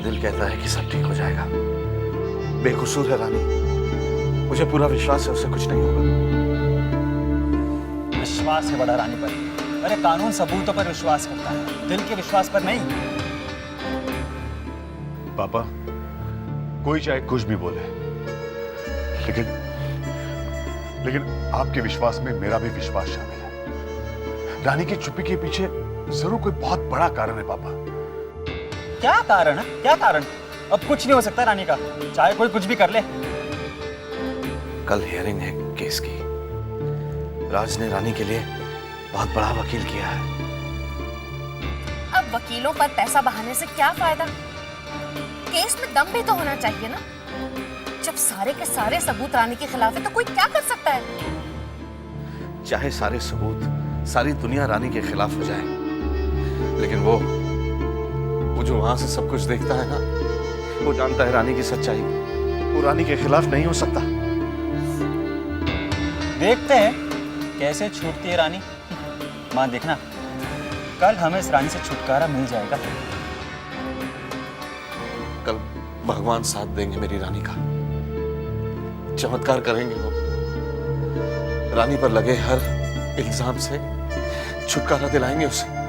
दिल कहता है कि सब ठीक हो जाएगा। बेकसूर है रानी, मुझे पूरा विश्वास है उसे कुछ नहीं होगा। विश्वास है बड़ा रानी पर। अरे कानून सबूतों पर विश्वास करता है, दिल के विश्वास पर नहीं। पापा, कोई चाहे कुछ भी बोले, लेकिन आपके विश्वास में मेरा भी विश्वास शामिल है। रानी की चुप्पी के पीछे जरूर कोई बहुत बड़ा कारण है पापा। क्या कारण है? क्या कारण? अब कुछ नहीं हो सकता रानी का, चाहे कोई कुछ भी कर ले। कल हियरिंग है केस की। राज ने रानी के लिए बहुत बड़ा वकील किया है। अब वकीलों पर पैसा बहाने से क्या फायदा? केस में दम भी तो होना चाहिए ना। जब सारे के सारे सबूत रानी के खिलाफ है तो कोई क्या कर सकता है? चाहे सारे सबूत, सारी दुनिया रानी के खिलाफ हो जाए, लेकिन वो जो वहां से सब कुछ देखता है ना, वो जानता है रानी की सच्चाई। वो रानी के खिलाफ नहीं हो सकता। देखते हैं कैसे छूटती है रानी। मां देखना, कल हमें इस रानी से छुटकारा मिल जाएगा। कल भगवान साथ देंगे मेरी रानी का, चमत्कार करेंगे वो। रानी पर लगे हर इल्जाम से छुटकारा दिलाएंगे उसे।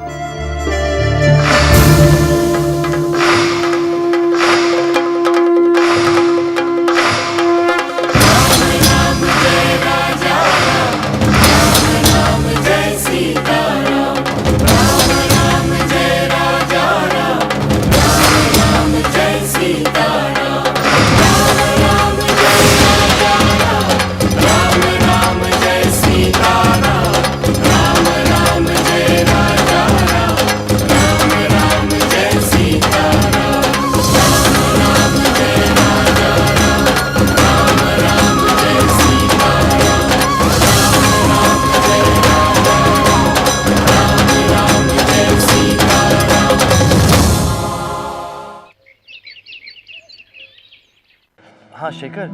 हाँ शेखर,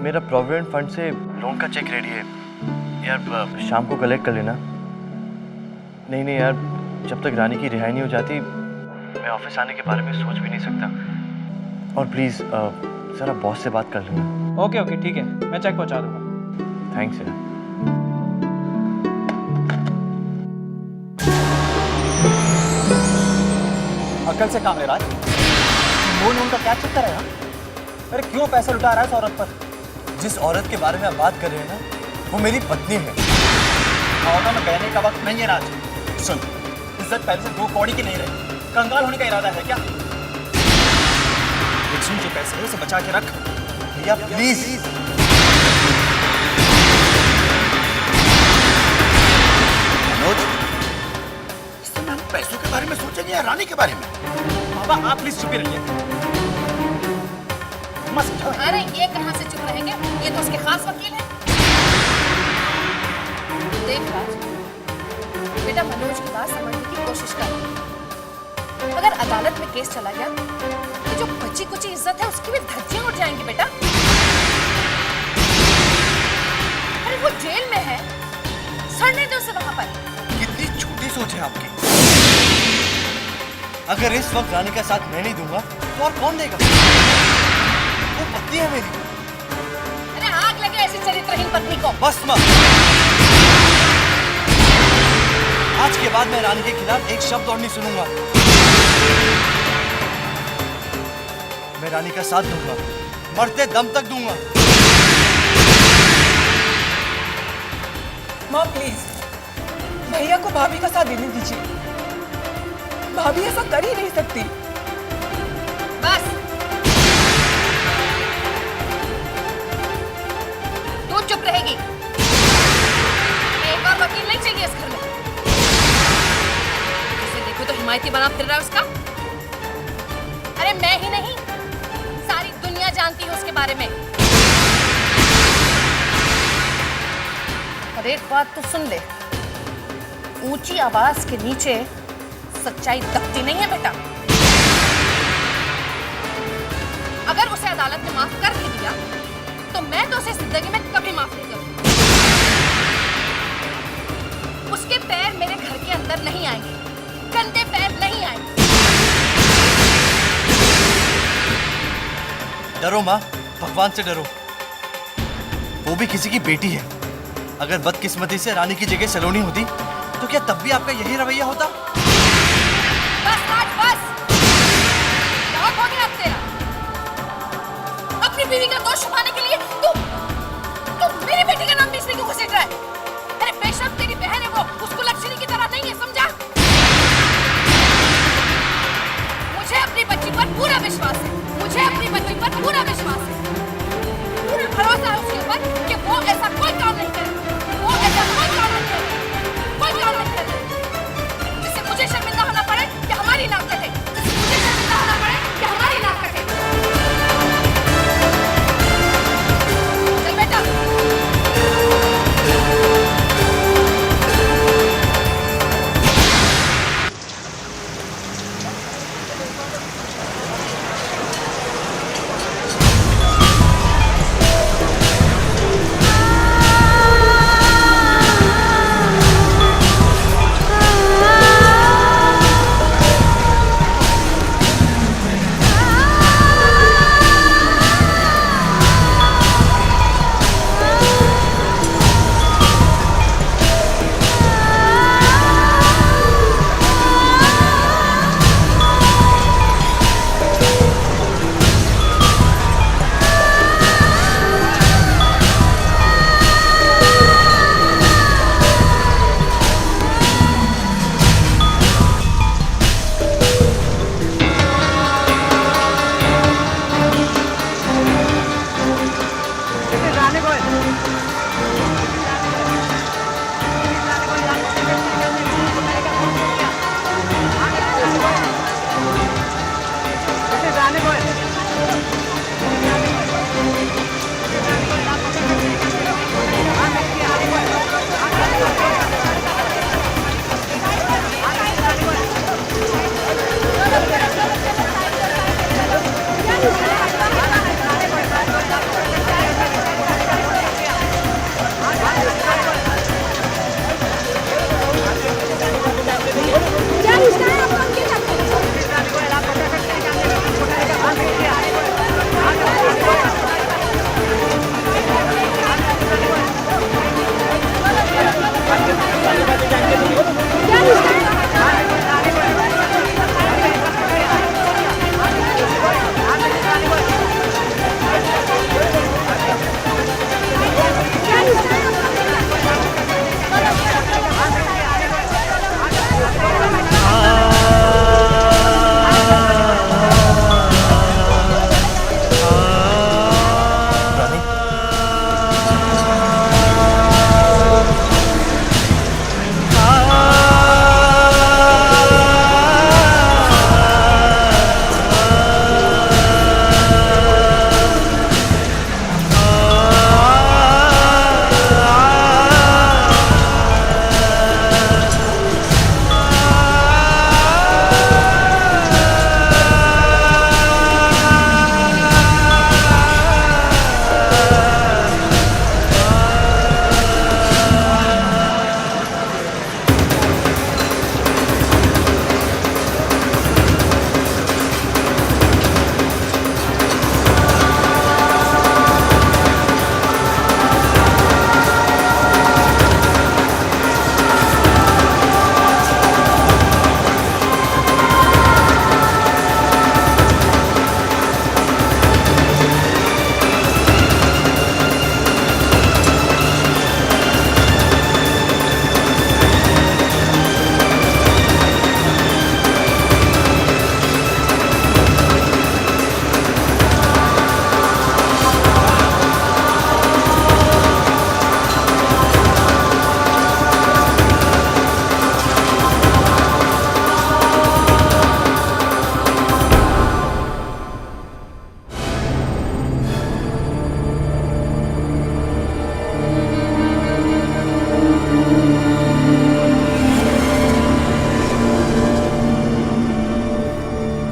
मेरा प्रोविडेंट फंड से लोन का चेक रेडी है यार, शाम को कलेक्ट कर लेना। नहीं यार, जब तक रानी की रिहाई नहीं हो जाती मैं ऑफिस आने के बारे में सोच भी नहीं सकता। और प्लीज़ ज़रा बॉस से बात कर लेना। ओके ठीक है, मैं चेक पहुंचा दूंगा। थैंक्स यार। अकल से काम ले राज, लोन का क्या चक्कर है? हाँ? अरे क्यों पैसा लुटा रहा है इस औरत पर? जिस औरत के बारे में आप बात कर रहे हैं ना, वो मेरी पत्नी है। भावना में बहने का वक्त नहीं है राज। सुन, इज्जत पहले से 2 कौड़ी की नहीं रही, कंगाल होने का इरादा है क्या? लेकिन जो पैसे है उसे बचा के रख भैया प्लीज। मनोज, इस समय हम पैसों के बारे में सोचेंगे या रानी के बारे में? बाबा आप प्लीज चुप ही रहिए। अरे ये कहाँ से चुप रहेंगे? ये तो उसके खास वकील हैं। देख राज, बेटा मनोज की बात समझने की कोशिश कर। अगर अदालत में केस चला गया तो जो बची कुची इज्जत है उसकी भी धज्जियां उड़ जाएंगी बेटा। अरे वो जेल में है, सड़ने दो उसे वहां पर। कितनी छोटी सोच है आपकी। अगर इस वक्त रानी का साथ मैं नहीं दूंगा तो और कौन देगा? वो पत्नी है मेरी। अरे आग लगे ऐसी चरित्रहीन पत्नी को। बस मां, आज के बाद मैं रानी के खिलाफ एक शब्द और नहीं सुनूंगा। मैं रानी का साथ दूंगा, मरते दम तक दूंगा। माँ प्लीज भैया को भाभी का साथ देने दीजिए। भाभी ऐसा कर ही नहीं सकती। बस तू चुप रहेगी। एक और वकील नहीं चाहिए इस घर में। जिसे देखो तो हिमायती बना फिर रहा है उसका। अरे मैं ही नहीं, सारी दुनिया जानती है उसके बारे में। और एक बात तो सुन ले, ऊंची आवाज के नीचे सच्चाई दबती नहीं है बेटा। अगर उसे अदालत ने माफ कर भी दिया तो मैं तो उसे जिंदगी में कभी माफ नहीं करूंगी। उसके पैर मेरे घर के अंदर नहीं आएंगे, गंदे पैर नहीं आएंगे। डरो माँ, भगवान से डरो। वो भी किसी की बेटी है। अगर बदकिस्मती से रानी की जगह सलोनी होती तो क्या तब भी आपका यही रवैया होता? बस राज बस, बहुत हो गया अब तेरा। अपनी बीवी का दोष छुपाने के लिए तू मेरी बेटी का नाम बीच में क्यों घसीट रहा है? अरे बेशक तेरी बहन है वो, उसको लक्ष्मी की तरह नहीं है, समझा? मुझे अपनी बच्ची पर पूरा विश्वास है, मुझे अपनी बच्ची पर पूरा विश्वास है, पूरा भरोसा है उसके ऊपर कि वो ऐसा कोई काम नहीं करेगी, वो ऐसा कोई काम नहीं करेगी, कोई काम नहीं करेगी जिससे मुझे शर्मिंदा होना पड़े कि हमारी नाक कटे, जिससे मुझे शर्मिंदा होना पड़े कि हमारी नाक कटे। चल बेटा।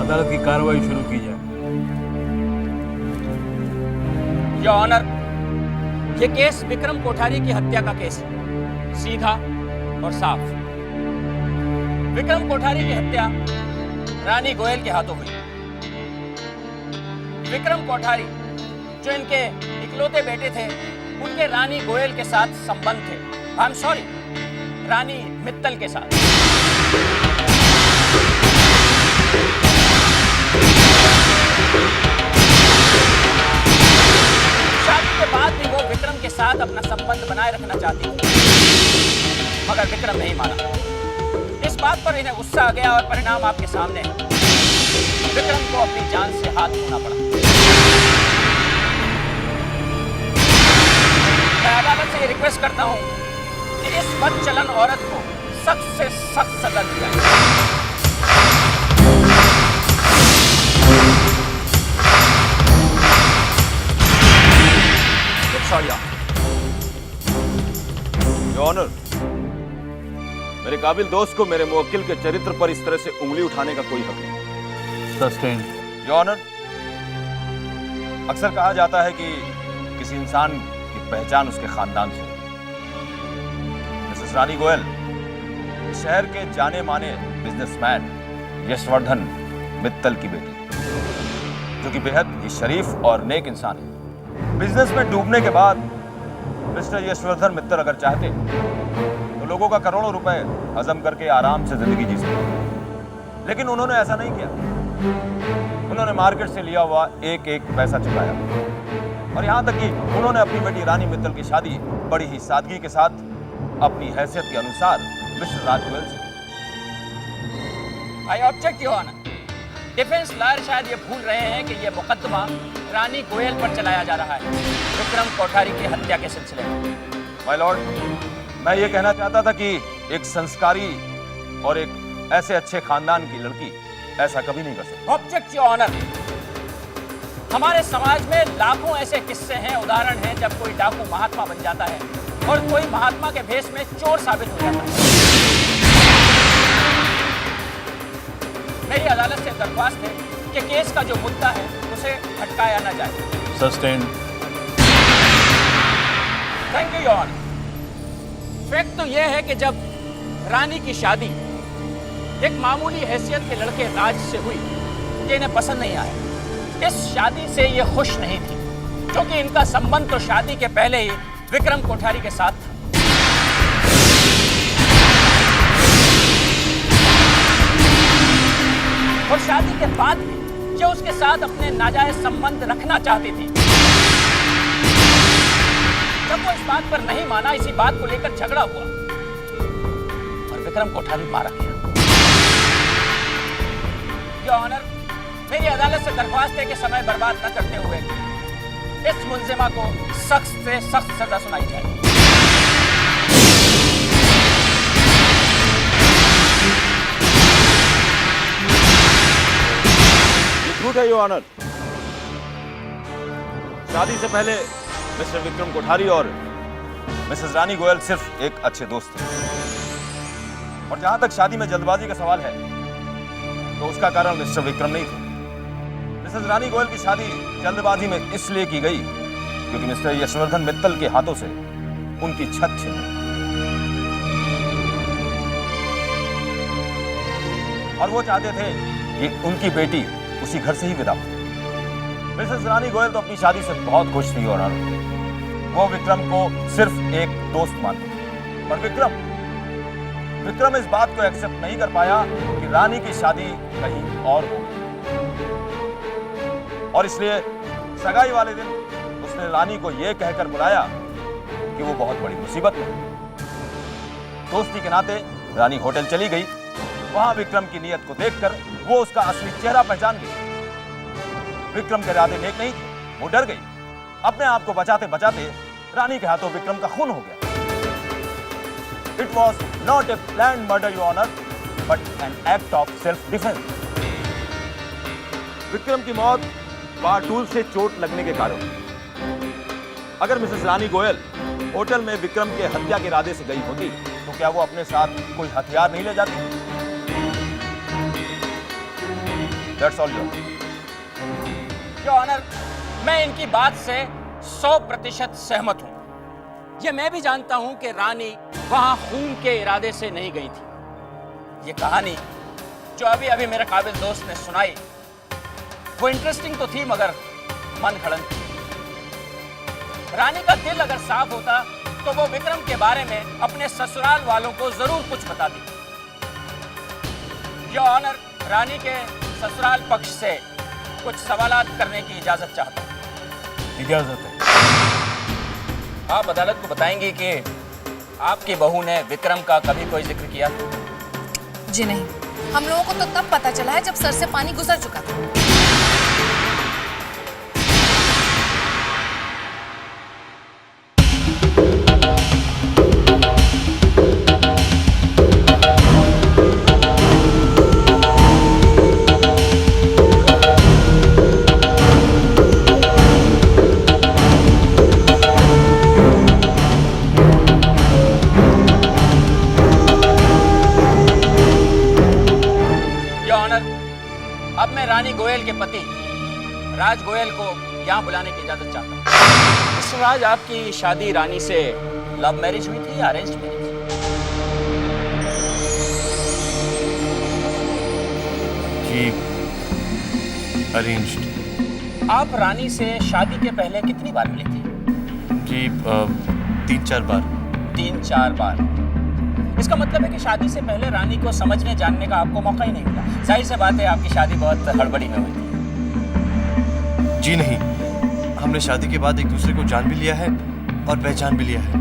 अदालत की कार्रवाई शुरू की जाए। योर ऑनर, ये केस विक्रम कोठारी की हत्या का केस है, सीधा और साफ। विक्रम कोठारी की हत्या रानी गोयल के हाथों हुई। विक्रम कोठारी जो इनके इकलौते बेटे थे उनके रानी गोयल के साथ संबंध थे। आई एम सॉरी, रानी मित्तल के साथ। शादी के बाद भी वो विक्रम के साथ अपना संबंध बनाए रखना चाहती थी, मगर विक्रम नहीं माना। इस बात पर इन्हें गुस्सा आ गया और परिणाम आपके सामने है। विक्रम को अपनी जान से हाथ धोना पड़ा। मैं अदालत से ये रिक्वेस्ट करता हूं कि इस बदचलन औरत को सख्त से सख्त सजा दी जाए। योर ऑनर, मेरे काबिल दोस्त को मेरे मुवक्किल के चरित्र पर इस तरह से उंगली उठाने का कोई हक नहीं। सस्टेन। योर ऑनर, अक्सर कहा जाता है कि किसी इंसान की पहचान उसके खानदान से। मिसेस रानी गोयल शहर के जाने माने बिजनेसमैन यशवर्धन मित्तल की बेटी, जो कि बेहद ही शरीफ और नेक इंसान है। बिजनेस में डूबने के बाद मिस्टर यशवर्धन मित्तल अगर चाहते तो लोगों का करोड़ों रुपए हजम करके आराम से जिंदगी जी सकते, लेकिन उन्होंने ऐसा नहीं किया। उन्होंने मार्केट से लिया हुआ एक एक पैसा चुकाया और यहां तक कि उन्होंने अपनी बेटी रानी मित्तल की शादी बड़ी ही सादगी के साथ अपनी हैसियत के अनुसार मिस्टर राज गोयल से। I object your honour. Defence lawyer शायद ये भूल रहे हैं कि ये मुकदमा रानी गोयल पर चलाया जा रहा है, विक्रम कोठारी की हत्या के सिलसिले में। माय लॉर्ड, मैं ये कहना चाहता था कि एक संस्कारी और एक ऐसे अच्छे खानदान की लड़की ऐसा कभी नहीं कर सकती। Object your honour. हमारे समाज में लाखों ऐसे किस्से हैं, उदाहरण हैं, जब कोई डाकू महात्मा बन जाता है और कोई महात्मा के भेष में चोर साबित हो जाता है। मेरी अदालत से दरख्वास्त है कि केस का जो मुद्दा है उसे हटकाया न जाए। Sustain. Thank you your honour. Fact तो यह है कि जब रानी की शादी एक मामूली हैसियत के लड़के राज से हुई, ये इन्हें पसंद नहीं आया। इस शादी से ये खुश नहीं थी, क्योंकि इनका संबंध तो शादी के पहले ही विक्रम कोठारी के साथ था। और शादी के बाद भी ये उसके साथ अपने नाजायज संबंध रखना चाहती थी। जब वो इस बात पर नहीं माना, इसी बात को लेकर झगड़ा हुआ और विक्रम कोठारी मारा गया। योर ऑनर, मेरी अदालत से दरख्वास्त है कि समय बर्बाद न करते हुए इस मुलजिमा को सख्त से सख्त सजा सुनाई जाए। झूठ है योर ऑनर। शादी से पहले मिस्टर विक्रम कोठारी और मिसेस रानी गोयल सिर्फ एक अच्छे दोस्त थे, और जहां तक शादी में जल्दबाजी का सवाल है तो उसका कारण मिस्टर विक्रम नहीं थे। मिसेस रानी गोयल की शादी जल्दबाजी में इसलिए की गई क्योंकि मिस्टर यशवर्धन मित्तल के हाथों से उनकी छत छिन गई और वो चाहते थे कि उनकी बेटी उसी घर से ही विदा हो। मिसेस रानी गोयल तो अपनी शादी से बहुत खुश थी और वो विक्रम को सिर्फ एक दोस्त मानती थी, पर विक्रम इस बात को एक्सेप्ट नहीं कर पाया कि रानी की शादी कहीं और हो गई, और इसलिए सगाई वाले दिन उसने रानी को यह कहकर बुलाया कि वो बहुत बड़ी मुसीबत में है। दोस्ती के नाते रानी होटल चली गई। वहां विक्रम की नीयत को देखकर वो उसका असली चेहरा पहचान गई। विक्रम के इरादे नेक नहीं थे, वो डर गई। अपने आप को बचाते बचाते रानी के हाथों विक्रम का खून हो गया। It was not a planned murder, Your Honor, but an act of self-defense. Vikram की मौत कारतूस से चोट लगने के कारण। अगर मिसेस रानी गोयल होटल में विक्रम के हत्या के इरादे से गई होती तो क्या वो अपने साथ कोई हथियार नहीं ले जाती? That's all, Your Honor. Your honour, मैं इनकी बात से 100% सहमत हूं। ये मैं भी जानता हूं कि रानी वहां खून के इरादे से नहीं गई थी। ये कहानी जो अभी अभी मेरे काबिल दोस्त ने सुनाई वो इंटरेस्टिंग तो थी, मगर मन खड़न थी। रानी का दिल अगर साफ होता तो वो विक्रम के बारे में अपने ससुराल वालों को जरूर कुछ बताती। योर ऑनर, रानी के ससुराल पक्ष से कुछ सवालात करने की इजाजत चाहता हूं। इजाजत है। आप अदालत को बताएंगे कि आपकी बहू ने विक्रम का कभी कोई जिक्र किया? जी नहीं, हम लोगों को तो तब पता चला है जब सर से पानी गुजर चुका था। अब मैं रानी गोयल के पति राज गोयल को यहाँ बुलाने की इजाजत चाहता हूँ। मिस्टर राज, आपकी शादी रानी से लव मैरिज हुई थी या अरेंज मैरिज? जी, अरेंज्ड। आप रानी से शादी के पहले कितनी बार मिले थे? जी 3-4 बार। 3-4 बार। इसका मतलब है कि शादी से पहले रानी को समझने जानने का आपको मौका ही नहीं मिला। जाहिर सी बात है आपकी शादी बहुत हड़बड़ी में हुई थी। जी नहीं, हमने शादी के बाद एक दूसरे को जान भी लिया है और पहचान भी लिया है।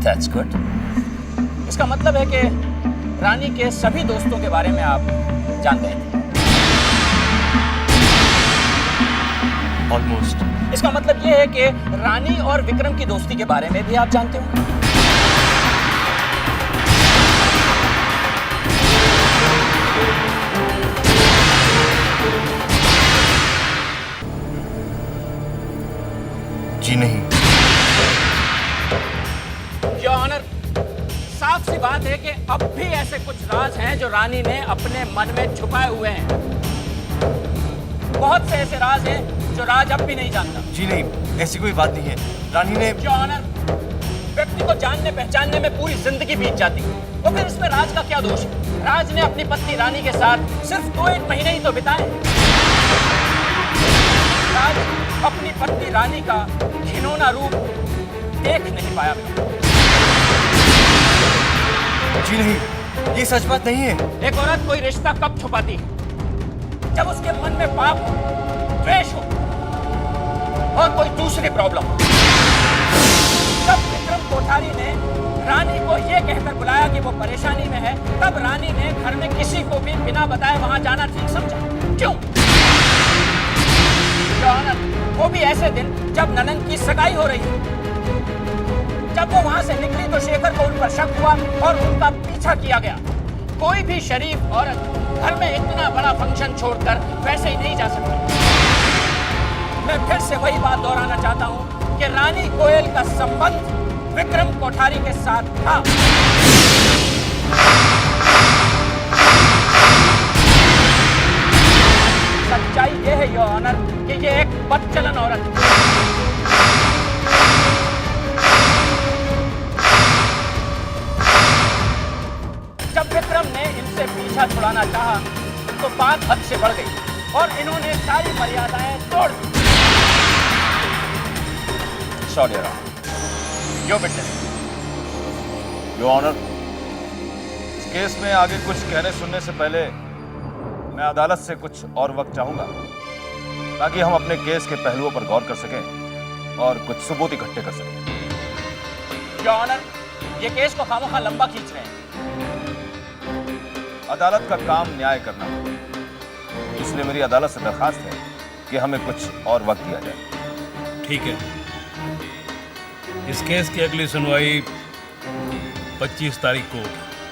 That's good। इसका मतलब है कि रानी के सभी दोस्तों के बारे में आप जानते हैं? ऑलमोस्ट। इसका मतलब ये है कि रानी और विक्रम की दोस्ती के बारे में भी आप जानते हो? जी नहीं। योर ऑनर, साफ सी बात है कि अब भी ऐसे कुछ राज हैं जो रानी ने अपने मन में छुपाए हुए हैं। बहुत से ऐसे राज हैं जो राज अब भी नहीं जानता। जी नहीं, ऐसी कोई बात नहीं है। रानी ने योर ऑनर, व्यक्ति को जानने पहचानने में पूरी जिंदगी बीत जाती तो फिर इसमें राज का क्या दोष है? राज ने अपनी पत्नी रानी के साथ सिर्फ 2-1 महीने ही तो बिताए। राज अपनी पत्नी रानी का घिनौना रूप देख नहीं पाया। जी नहीं, ये सच बात नहीं है। एक औरत कोई रिश्ता कब छुपाती है? जब उसके मन में पाप हो, द्वेष हो और कोई दूसरी प्रॉब्लम हो। जब विक्रम कोठारी ने रानी को यह कहकर बुलाया कि वो परेशानी में है, तब रानी ने घर में किसी को भी बिना बताए वहां जाना ठीक समझा। क्यों? वो भी ऐसे दिन जब ननंद की सगाई हो रही थी। जब वो वहां से निकली तो शेखर को उन पर शक हुआ और उनका पीछा किया गया। कोई भी शरीफ औरत घर में इतना बड़ा फंक्शन छोड़कर वैसे ही नहीं जा सकती। मैं फिर से वही बात दोहराना चाहता हूं कि रानी गोयल का संबंध विक्रम कोठारी के साथ था। सच्चाई यह है योर ऑनर कि ये एक बदचलन औरत है। जब विक्रम ने इनसे पीछा छुड़ाना चाहा तो बात हद से बढ़ गई और इन्होंने सारी मर्यादाएं तोड़ दी। Sorry your witness. Your honour, इस केस में आगे कुछ कहने सुनने से पहले मैं अदालत से कुछ और वक्त चाहूंगा ताकि हम अपने केस के पहलुओं पर गौर कर सकें और कुछ सबूत इकट्ठे कर सकें। योर ऑनर, ये केस को खामोखा लंबा खींच रहे हैं। अदालत का काम न्याय करना, इसलिए मेरी अदालत से दरखास्त है कि हमें कुछ और वक्त दिया जाए। ठीक है। इस केस की अगली सुनवाई 25 तारीख को।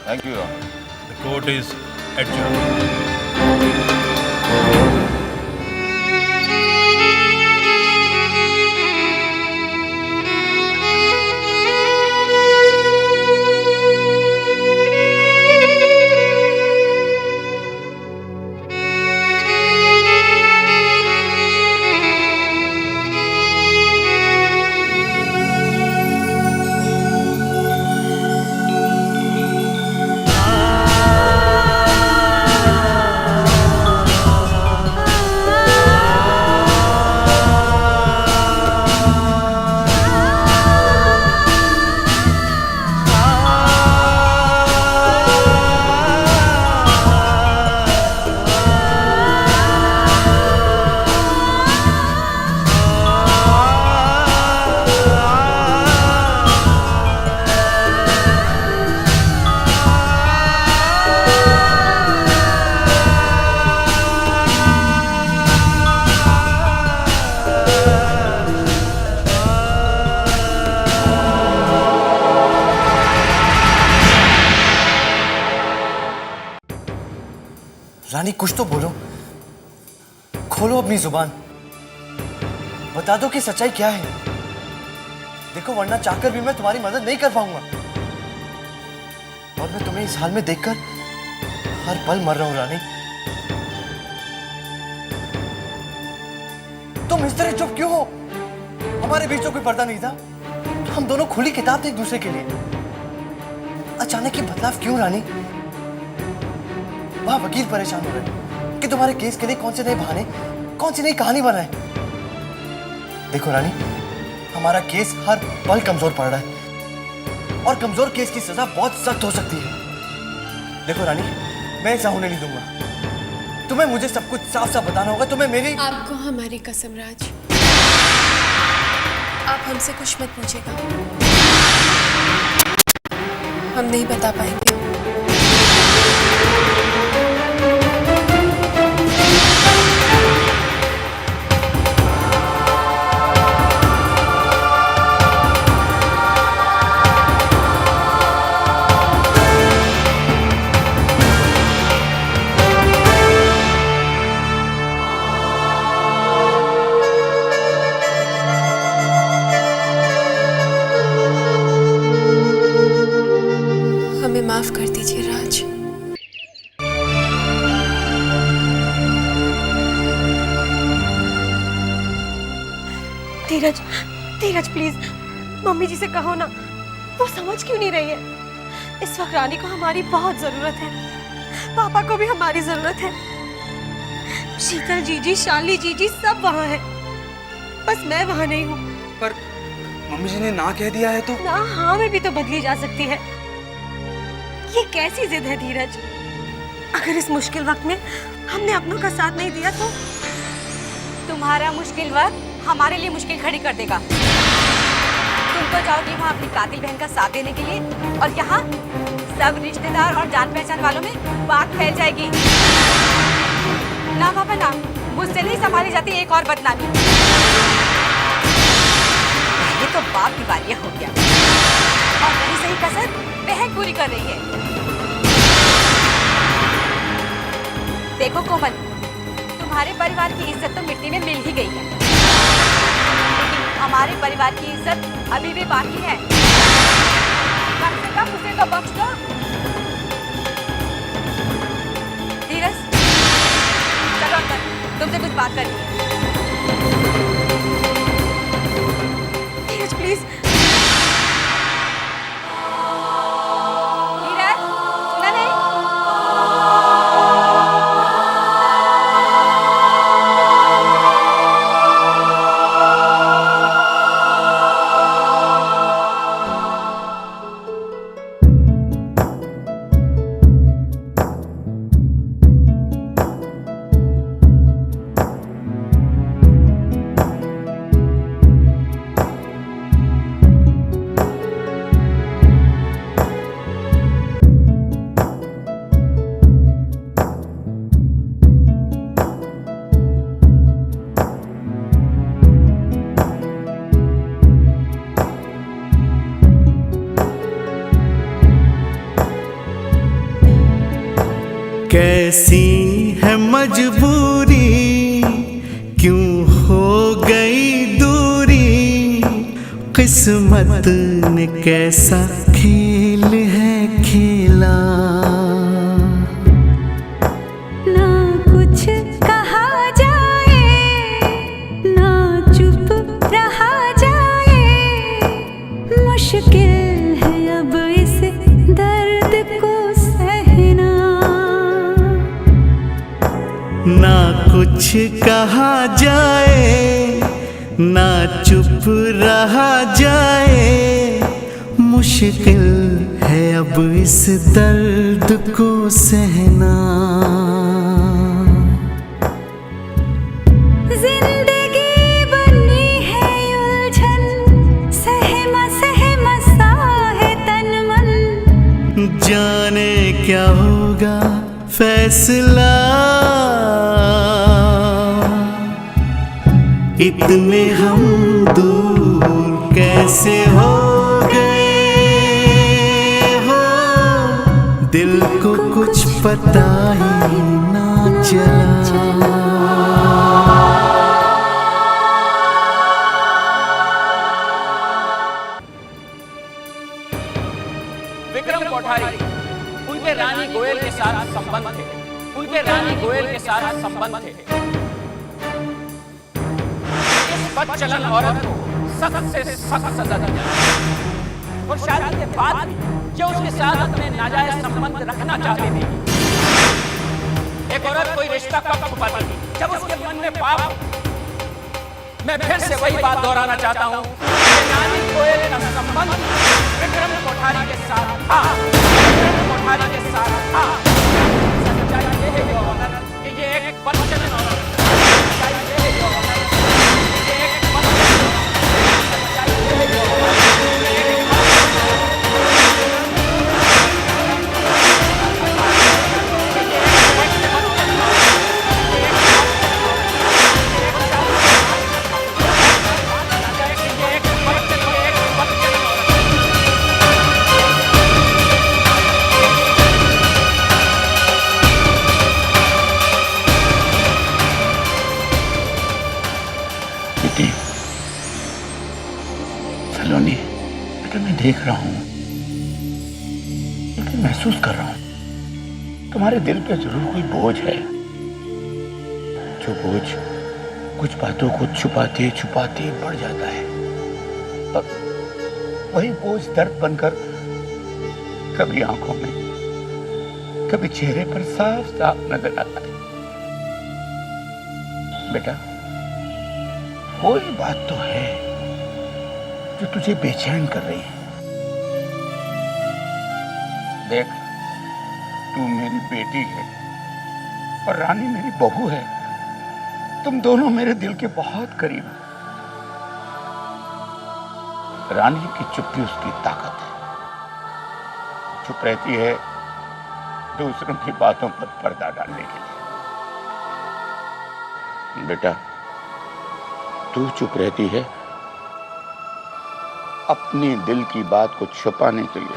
Thank you your honour. The court is adjourned. Rani कुछ तो बोलो, खोलो अपनी जुबान, बता दो कि सच्चाई क्या है। देखो वरना चाहकर भी मैं तुम्हारी मदद नहीं कर पाऊंगा, और मैं तुम्हें इस हाल में देखकर हर पल मर रहा हूं रानी। तुम इस तरह चुप क्यों हो? हमारे बीच तो कोई पर्दा नहीं था, हम दोनों खुली किताब थे एक दूसरे के लिए। अचानक ये बदलाव क्यों रानी? वहां वकील परेशान हो रहे कि तुम्हारे केस के लिए कौन से नए बहाने, कौन सी नई कहानी बनाए। देखो रानी, हमारा केस हर पल कमजोर पड़ रहा है, और कमजोर केस की सजा बहुत सख्त हो सकती है। देखो रानी, मैं ऐसा होने नहीं दूंगा। तुम्हें मुझे सब कुछ साफ साफ बताना होगा। तुम्हें मेरी, आपको हमारी कसम राज, आप हमसे कुछ मत पूछेगा, हम नहीं बता पाएंगे। हमें माफ कर दीजिए राज। धीरज, धीरज प्लीज, मम्मी जी से कहो ना, वो समझ क्यों नहीं रही है? इस वक्त रानी को हमारी बहुत जरूरत है, पापा को भी हमारी जरूरत है। शीतल जीजी, शालिनी जीजी सब वहाँ है, बस मैं वहाँ नहीं हूँ। पर मम्मी जी ने ना कह दिया है तो? ना हाँ में भी तो बदली जा सकती है। ये कैसी जिद है धीरज? अगर इस मुश्किल वक्त में हमने अपनों का साथ नहीं दिया तो? तुम्हारा मुश्किल वक्त हमारे लिए मुश्किल खड़ी कर देगा। तुम तो जाओगी वहाँ अपनी कातिल बहन का साथ देने के लिए, और यहाँ सब रिश्तेदार और जान पहचान वालों में बात फैल जाएगी। ना पापा ना, मुझसे नहीं संभाली जाती एक और बदनामी। ये तो बाप दिवालिया हो गया, और वही सही कसर बहन पूरी कर रही है। देखो कोमल, तुम्हारे परिवार की इज्जत तो मिट्टी में मिल ही गई है, लेकिन हमारे परिवार की इज्जत अभी भी बाकी है। कम से कम उसे तो बख्श दो। धीरज, चलो अंदर, तुमसे कुछ बात करनी है। धीरज प्लीज। धीरज, सुना नहीं? कैसी है मजबूरी, क्यों हो गई दूरी, किस्मत ने कैसा खेल है खेला। ना कुछ कहा जाए, ना चुप रहा जाए, मुश्किल है अब इस दर्द को सहना। ना कुछ कहा जाए, ना चुप रहा जाए, मुश्किल है अब इस दर्द को सहना। जिंदगी बनी है उलझन, सहमा सहमा सा है तन मन। जाने क्या होगा फैसला, इतने हम दूर कैसे हो गए हो, दिल को कुछ पता ही ना जला। विक्रम कोठारी, उनके रानी गोयल के साथ संबंध थे, उनके रानी गोयल के साथ संबंध थे। इस बदचलन औरत को सख्त से सख्त सजा दी जाए और शादी के बाद भी जो उसके साथ अपने नाजायज संबंध रखना चाहते थे। एक औरत कोई रिश्ता कब छुपाती थी? जब उसके मन में पाप हो। मैं फिर से वही बात दोहराना चाहता हूँ कि रानी गोयल का संबंध विक्रम कोठारी के साथ था, विक्रम कोठारी के साथ था। सच्चाई ये है योर ऑनर कि ये एक बदचलन औरत है। सच्चाई ये है योर ऑनर कि ये एक बदचलन औरत है। सच्चाई ये है योर ऑनर कि ये एक सलोनी, बेटा मैं देख रहा हूँ, लेकिन महसूस कर रहा हूँ तुम्हारे दिल पे जरूर कोई बोझ है, जो बोझ कुछ बातों को छुपाते छुपाते बढ़ जाता है और वही बोझ दर्द बनकर कभी आंखों में, कभी चेहरे पर साफ साफ नजर आता है। बेटा कोई बात तो है जो तुझे बेचैन कर रही है। देख, तू मेरी बेटी है और रानी मेरी बहू है। तुम दोनों मेरे दिल के बहुत करीब हो। रानी की चुप्पी उसकी ताकत है, चुप रहती है दूसरों की बातों पर पर्दा डालने के लिए। बेटा तू चुप रहती है अपने दिल की बात को छुपाने के लिए।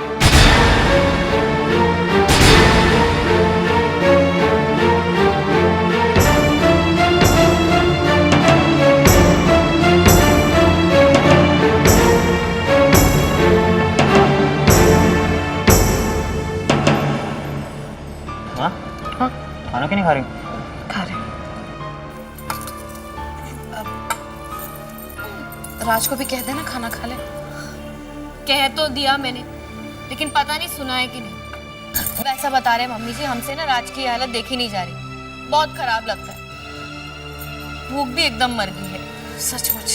हाँ? हाँ? खाना क्यों नहीं खा रही? खा रहे। राज को भी कह देना खाना खा ले। कह तो दिया मैंने, लेकिन पता नहीं सुना है कि नहीं। वैसा बता रहे मम्मी जी, हमसे ना राज की हालत देखी नहीं जा रही, बहुत खराब लगता है। भूख भी एकदम मर गई है। सचमुच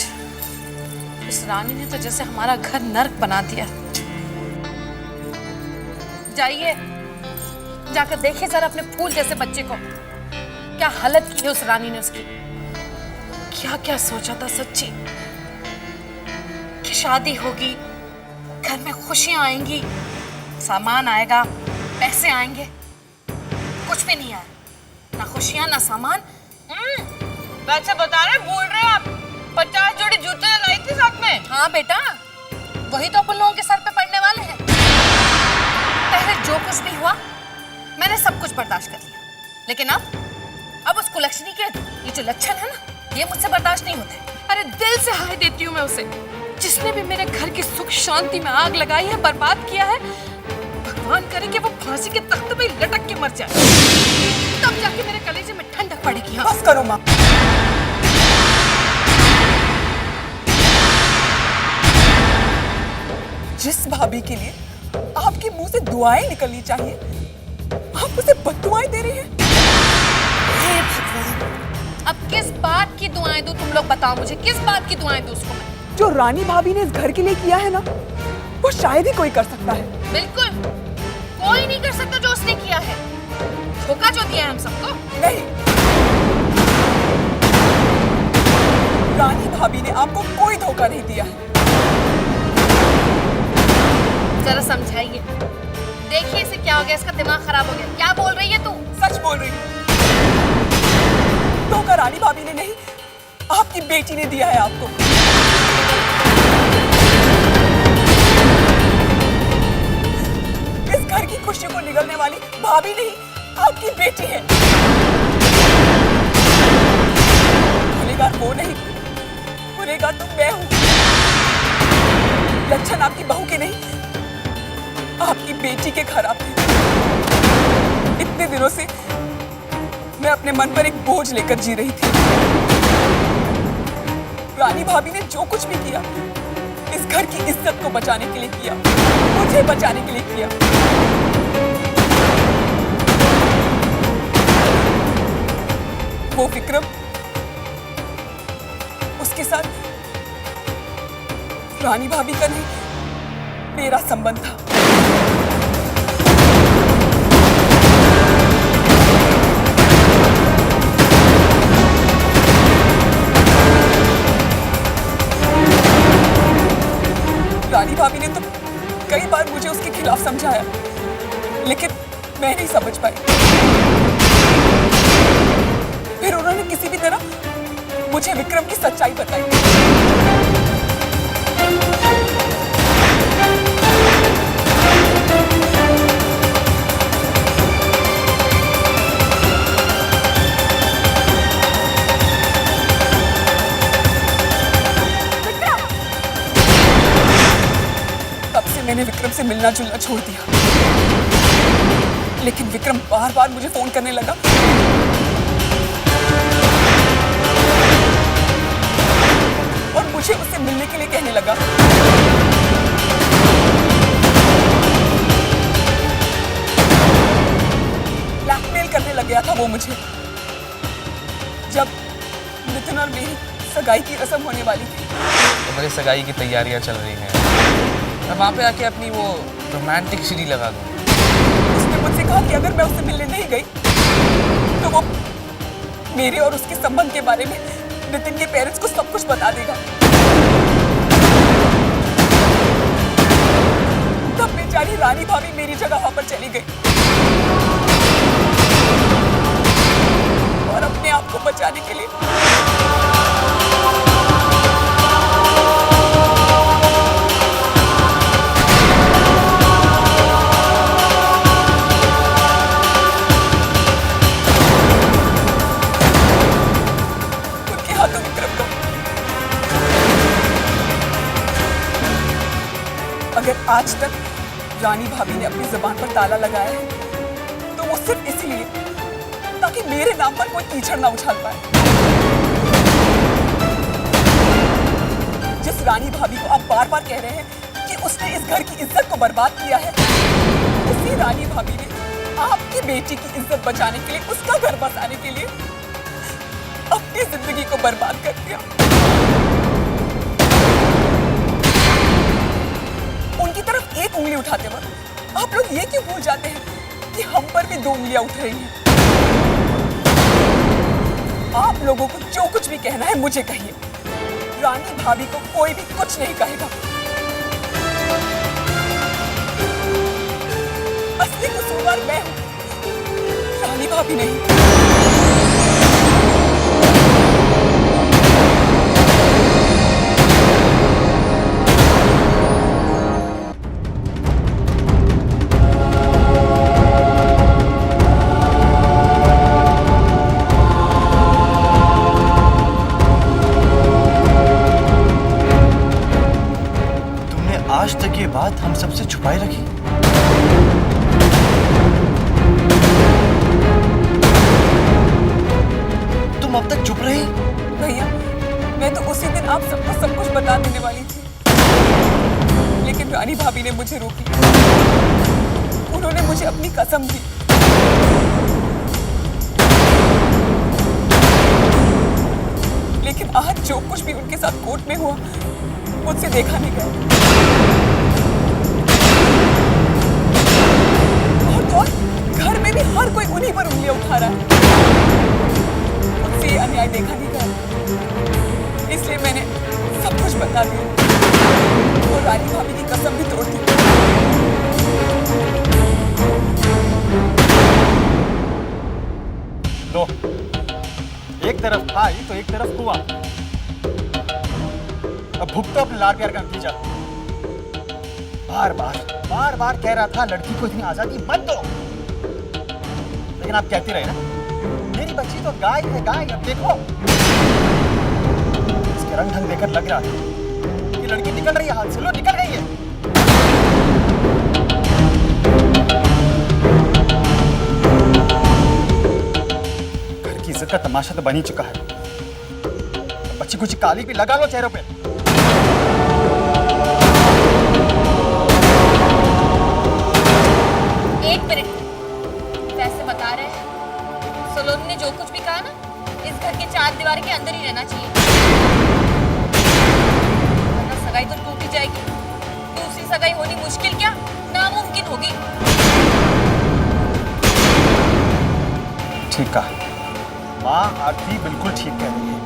इस रानी ने तो जैसे हमारा घर नर्क बना दिया। जाइए जाकर देखिए जरा अपने फूल जैसे बच्चे को, क्या हालत की है उस रानी ने उसकी। क्या क्या सोचा था सच्ची कि शादी होगी, घर में खुशियां आएंगी, सामान आएगा, पैसे आएंगे। कुछ भी नहीं आया, ना खुशियां ना सामान। वैसे बता रहे बोल रहे आप 50 जोड़ी जूते लाई थी साथ में। हाँ बेटा, वही तो अपन लोगों के सर पे पड़ने वाले हैं। पहले जो कुछ भी हुआ मैंने सब कुछ बर्दाश्त कर लिया, लेकिन अब उस कुलक्षणी के ये जो लक्षण है ना, ये मुझसे बर्दाश्त नहीं होते। अरे दिल से हाय देती हूँ मैं उसे, जिसने भी मेरे घर की सुख शांति में आग लगाई है, बर्बाद किया है। भगवान करे कि वो फांसी के तख्ते पे लटक के मर जाए, तब जाके मेरे कलेजे में ठंडक पड़ेगी। हाँ। बस करो माँ। जिस भाभी के लिए आपके मुंह से दुआएं निकलनी चाहिए, आप उसे बददुआएं दे रही हैं। हे भगवान, अब किस बात की दुआएं दूं? तुम लोग बताओ मुझे, किस बात की दुआएं दूं उसको मैं? जो रानी भाभी ने इस घर के लिए किया है ना, वो शायद ही कोई कर सकता है। बिल्कुल कोई नहीं कर सकता जो उसने किया है। धोखा जो दिया है हम सबको। नहीं, रानी भाभी ने आपको कोई धोखा नहीं दिया है। जरा समझाइए, देखिए इसे क्या हो गया, इसका दिमाग खराब हो गया। क्या बोल रही है तू? सच बोल रही हूँ। धोखा रानी भाभी ने नहीं, आपकी बेटी ने दिया है आपको। इस घर की खुशियों को निगलने वाली भाभी नहीं, आपकी बेटी है। बेटी के खराब थे। इतने दिनों से मैं अपने मन पर एक बोझ लेकर जी रही थी। रानी भाभी ने जो कुछ भी किया इस घर की इज्जत को बचाने के लिए किया, मुझे बचाने के लिए किया। वो विक्रम, उसके साथ रानी भाभी का नहीं, मेरा संबंध था। रानी भाभी ने तो कई बार मुझे उसके खिलाफ समझाया, लेकिन मैं नहीं समझ पाई। फिर उन्होंने किसी भी तरह मुझे विक्रम की सच्चाई बताई। मैंने विक्रम से मिलना जुलना छोड़ दिया, लेकिन विक्रम बार बार मुझे फोन करने लगा और मुझे उससे मिलने के लिए कहने लगा। ब्लैकमेल करने लग गया था वो मुझे। जब नितिन और मेरी सगाई की रस्म होने वाली थी, तो मेरी सगाई की तैयारियां चल रही हैं, मैं वहाँ पे आके अपनी वो रोमांटिक सीढ़ी लगा दूँ। उसने मुझसे कहा कि अगर मैं उससे मिलने नहीं गई तो वो मेरे और उसके संबंध के बारे में नितिन के पेरेंट्स को सब कुछ बता देगा। तब बेचारी रानी भाभी मेरी जगह वहां पर चली गई और अपने आप को बचाने के लिए अगर आज तक रानी भाभी ने अपनी जुबान पर ताला लगाया है तो वो सिर्फ इसलिए ताकि मेरे नाम पर कोई कीचड़ ना उछाल पाए। जिस रानी भाभी को आप बार बार कह रहे हैं कि उसने इस घर की इज्जत को बर्बाद किया है, उसी रानी भाभी ने आपकी बेटी की इज्जत बचाने के लिए, उसका घर बसाने के लिए अपनी जिंदगी को बर्बाद कर दिया। उनकी तरफ एक उंगली उठाते वक्त आप लोग ये क्यों भूल जाते हैं कि हम पर भी 2 उंगलियां उठ रही हैं? आप लोगों को जो कुछ भी कहना है मुझे कहिए, रानी भाभी को कोई भी कुछ नहीं कहेगा। असली कसूरवार मैं हूं, रानी भाभी नहीं। आज तक ये बात हम सबसे छुपाए रखी। तुम अब तक चुप रही। भैया, मैं तो उसी दिन आप सबको सब कुछ बता देने वाली थी, लेकिन रानी भाभी ने मुझे रोकी। उन्होंने मुझे अपनी कसम दी, लेकिन आज जो कुछ भी उनके साथ कोर्ट में हुआ मुझसे देखा नहीं गया। और घर में भी हर कोई उन्हीं पर उंगलियां उठा रहा है। मुझसे ये अन्याय देखा नहीं गया, इसलिए मैंने सब कुछ बता दिया और रानी भाभी की कसम भी तोड़ दी। लो, एक तरफ खाई तो एक तरफ कुआं। अब भुगतो अपने लाड प्यार का नतीजा। बार बार कह रहा था लड़की को इतनी आजादी मत दो, लेकिन आप कहते रहे ना, मेरी बच्ची तो गाय है गाय। अब देखो, इसके रंग ढंग देखकर लग रहा है कि लड़की निकल रही है हाथ से। लो, निकल गई है। इज्जत का तमाशा तो बन ही चुका है। अब बच्ची कुछ काली भी लगा लो चेहरों पे। एक मिनट, वैसे बता रहे हैं सलोनी ने जो कुछ भी कहा ना, इस घर के चार दीवार के अंदर ही रहना चाहिए, वरना सगाई तो टूट ही जाएगी। दूसरी सगाई होनी मुश्किल क्या नामुमकिन होगी। ठीक कहा माँ, आरती बिल्कुल ठीक कह रही है।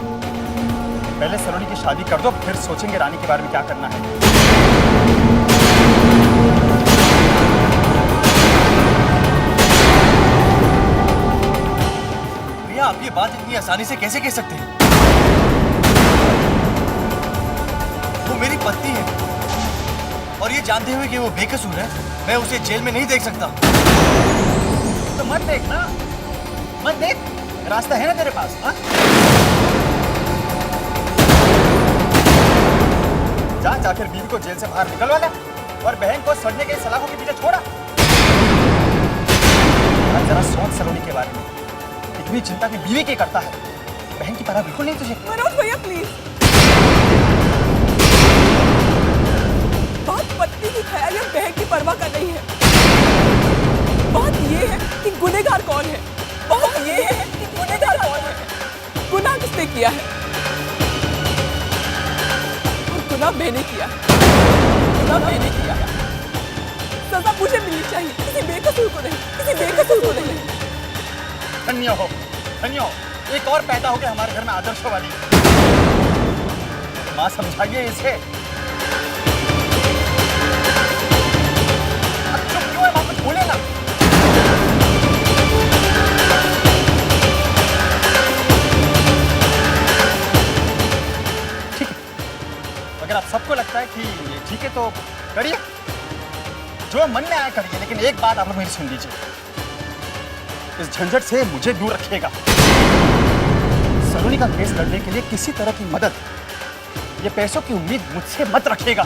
पहले सलोनी की शादी कर दो, फिर सोचेंगे रानी के बारे में क्या करना है। भैया आप ये बात इतनी आसानी से कैसे कह सकते हैं? वो मेरी पत्नी है और ये जानते हुए कि वो बेकसूर है, मैं उसे जेल में नहीं देख सकता। तो मत देख ना, मत देख, रास्ता है ना तेरे पास। हाँ जा, जाकर बीवी को जेल से बाहर निकलवा ले और बहन को सड़ने के सलाखों के पीछे छोड़ा। जरा सोच सलोनी के बारे में, इतनी चिंता की बीवी की करता है, बहन की परवाह बिल्कुल नहीं तुझे। मनोज भैया प्लीज, बात पत्नी की ख्याल या बहन की परवाह का नहीं है। बात ये है कि गुनहगार कौन है। बात ये है कि गुनहगार कौन है, गुनाह किसने किया है। और गुनाह मैंने किया है, गुनाह मैंने किया है। सजा मुझे मिलनी चाहिए, किसी बेकसूर को नहीं, किसी बेकसूर को नहीं। धन्य हो, धन्य हो, एक और पैदा हो गया हमारे घर में आदर्शों वाली। माँ समझाइए इसे। अब चुप क्यों है, माँ कुछ बोले ना। ठीक है, अगर आप सबको लगता है कि ये ठीक है तो करिए, जो मन में आया करिए, लेकिन एक बात आप लोग मेरी सुन लीजिए, इस झंझट से मुझे दूर रखिएगा। सलोनी का केस लड़ने के लिए किसी तरह की मदद, ये पैसों की उम्मीद मुझसे मत रखिएगा।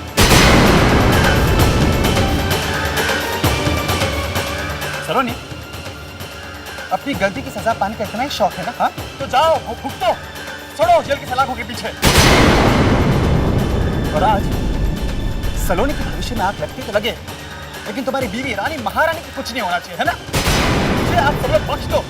सलोनी, अपनी गलती की सजा पाने का इतना ही शौक है ना? हाँ तो जाओ, वो भुगतो, छोड़ो जेल की सलाखों के पीछे। और आज सलोनी के भविष्य में आग लगती तो लगे, लेकिन तुम्हारी बीवी रानी महारानी की कुछ नहीं होना चाहिए, है ना? मुझे आप सब लोग बख्श दो।